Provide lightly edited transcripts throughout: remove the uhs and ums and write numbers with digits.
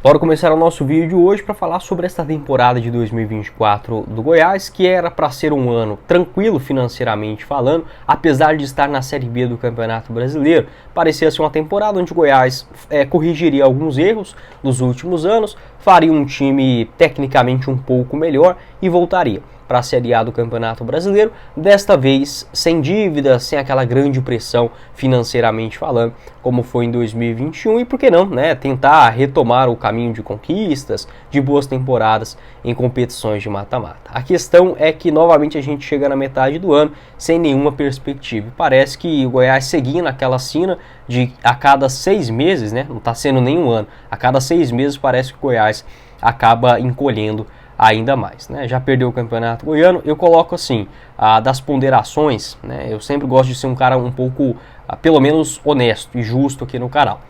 Bora começar o nosso vídeo hoje para falar sobre esta temporada de 2024 do Goiás, que era para ser um ano tranquilo financeiramente falando, apesar de estar na Série B do Campeonato Brasileiro. Parecia ser uma temporada onde o Goiás corrigiria alguns erros dos últimos anos, faria um time tecnicamente um pouco melhor e voltaria para a Série A do Campeonato Brasileiro, desta vez sem dívidas, sem aquela grande pressão financeiramente falando, como foi em 2021, e por que não, né, tentar retomar o caminho de conquistas, de boas temporadas em competições de mata-mata. A questão é que novamente a gente chega na metade do ano sem nenhuma perspectiva. Parece que o Goiás seguindo naquela sina de a cada 6 meses, né, não está sendo nenhum ano, a cada 6 meses parece que o Goiás acaba encolhendo ainda mais, né? Já perdeu o Campeonato Goiano. Eu coloco assim, das ponderações, né? Eu sempre gosto de ser um cara um pouco, pelo menos honesto e justo aqui no canal.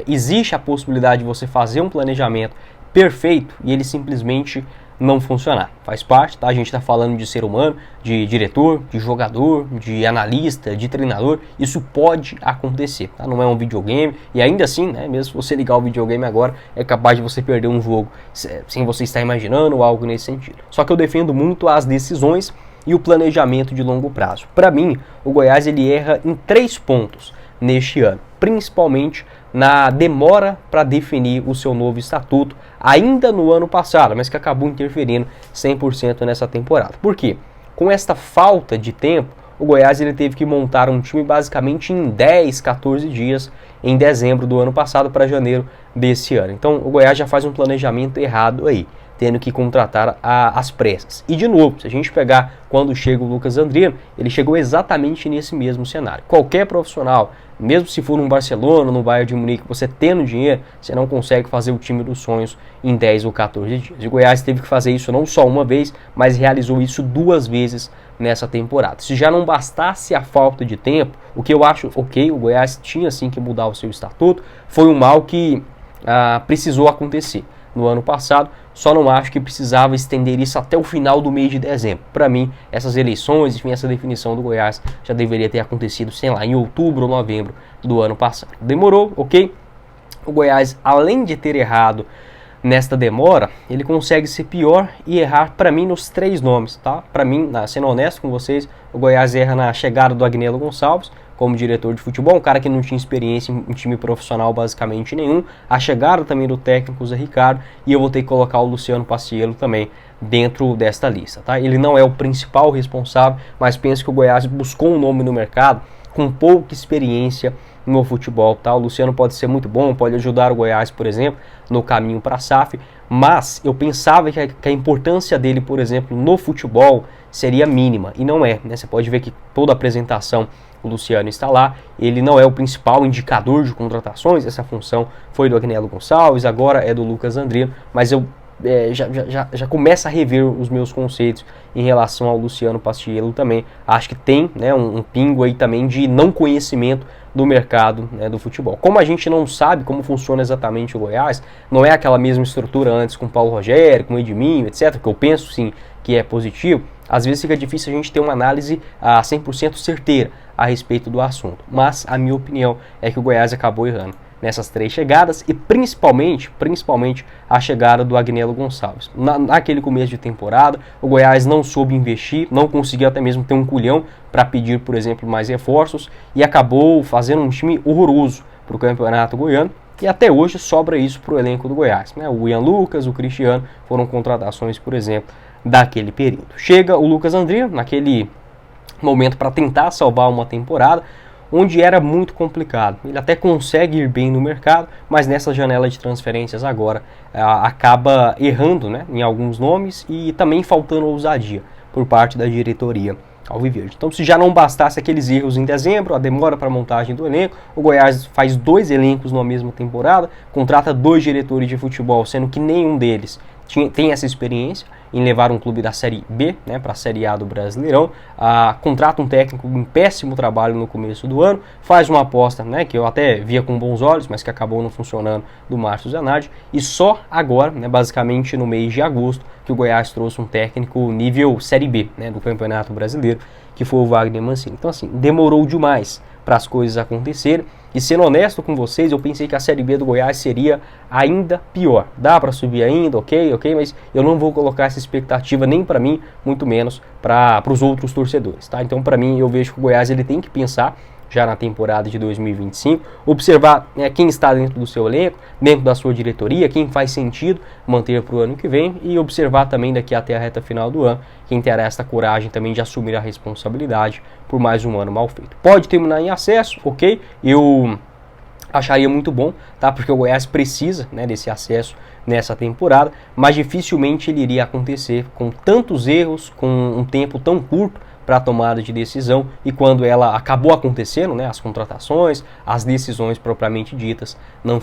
Existe a possibilidade de você fazer um planejamento perfeito e ele simplesmente não funcionar. Faz parte, tá? A gente está falando de ser humano, de diretor, de jogador, de analista, de treinador. Isso pode acontecer, tá? Não é um videogame e ainda assim, né, mesmo se você ligar o videogame agora, é capaz de você perder um jogo sem você estar imaginando ou algo nesse sentido. Só que eu defendo muito as decisões e o planejamento de longo prazo. Para mim, o Goiás ele erra em 3 pontos neste ano, principalmente na demora para definir o seu novo estatuto, ainda no ano passado, mas que acabou interferindo 100% nessa temporada. Por quê? Com esta falta de tempo, o Goiás ele teve que montar um time basicamente em 10, 14 dias em dezembro do ano passado para janeiro desse ano. Então o Goiás já faz um planejamento errado aí, tendo que contratar às pressas. E de novo, se a gente pegar quando chega o Lucas Andriano, ele chegou exatamente nesse mesmo cenário. Qualquer profissional, mesmo se for no Barcelona, no Bayern de Munique, você tendo dinheiro, você não consegue fazer o time dos sonhos em 10 ou 14 dias. E o Goiás teve que fazer isso não só uma vez, mas realizou isso 2 vezes nessa temporada. Se já não bastasse a falta de tempo, o que eu acho, ok, o Goiás tinha sim que mudar o seu estatuto, foi um mal que precisou acontecer no ano passado, só não acho que precisava estender isso até o final do mês de dezembro. Para mim, essas eleições, enfim, essa definição do Goiás já deveria ter acontecido, sei lá, em outubro ou novembro do ano passado. Demorou, ok? O Goiás, além de ter errado nesta demora, ele consegue ser pior e errar, para mim, nos 3 nomes, tá? Para mim, sendo honesto com vocês, o Goiás erra na chegada do Agnello Gonçalves como diretor de futebol, um cara que não tinha experiência em time profissional basicamente nenhum, a chegada também do técnico Zé Ricardo, e eu vou ter que colocar o Luciano Paciello também dentro desta lista, tá? Ele não é o principal responsável, mas penso que o Goiás buscou um nome no mercado com pouca experiência no futebol, tá? O Luciano pode ser muito bom, pode ajudar o Goiás, por exemplo, no caminho para a SAF, mas eu pensava que a importância dele, por exemplo, no futebol seria mínima, e não é, né? Você pode ver que toda a apresentação o Luciano está lá, ele não é o principal indicador de contratações, essa função foi do Agnello Gonçalves, agora é do Lucas Andriano, mas eu já começo a rever os meus conceitos em relação ao Luciano Paciello também. Acho que tem, né, um pingo aí também de não conhecimento do mercado, né, do futebol. Como a gente não sabe como funciona exatamente o Goiás, não é aquela mesma estrutura antes com o Paulo Rogério, com o Edminho, etc., que eu penso sim que é positivo, às vezes fica difícil a gente ter uma análise 100% certeira a respeito do assunto. Mas a minha opinião é que o Goiás acabou errando nessas 3 chegadas e principalmente a chegada do Agnello Gonçalves. Naquele começo de temporada, o Goiás não soube investir, não conseguiu até mesmo ter um culhão para pedir, por exemplo, mais reforços e acabou fazendo um time horroroso para o Campeonato Goiano. E até hoje sobra isso para o elenco do Goiás, né? O Ian Lucas, o Cristiano foram contratações, por exemplo, daquele período. Chega o Lucas Andriano naquele momento para tentar salvar uma temporada onde era muito complicado. Ele até consegue ir bem no mercado, mas nessa janela de transferências agora acaba errando, né, em alguns nomes e também faltando ousadia por parte da diretoria alviverde. Então, se já não bastasse aqueles erros em dezembro, a demora para a montagem do elenco, o Goiás faz 2 elencos na mesma temporada, contrata 2 diretores de futebol, sendo que nenhum deles tem essa experiência em levar um clube da Série B, né, para a Série A do Brasileirão, contrata um técnico em péssimo trabalho no começo do ano, faz uma aposta, né, que eu até via com bons olhos, mas que acabou não funcionando, do Márcio Zanardi, e só agora, né, basicamente no mês de agosto, que o Goiás trouxe um técnico nível Série B, né, do Campeonato Brasileiro, que foi o Wagner Mancini. Então assim, demorou demais para as coisas acontecerem. E sendo honesto com vocês, eu pensei que a Série B do Goiás seria ainda pior. Dá para subir ainda, ok, mas eu não vou colocar essa expectativa nem para mim, muito menos para os outros torcedores, tá? Então, para mim, eu vejo que o Goiás ele tem que pensar já na temporada de 2025, observar quem está dentro do seu elenco, dentro da sua diretoria, quem faz sentido manter para o ano que vem e observar também daqui até a reta final do ano quem terá esta coragem também de assumir a responsabilidade por mais um ano mal feito. Pode terminar em acesso, ok? Eu acharia muito bom, tá? Porque o Goiás precisa, né, desse acesso nessa temporada, mas dificilmente ele iria acontecer com tantos erros, com um tempo tão curto para a tomada de decisão, e quando ela acabou acontecendo, né, as contratações, as decisões propriamente ditas não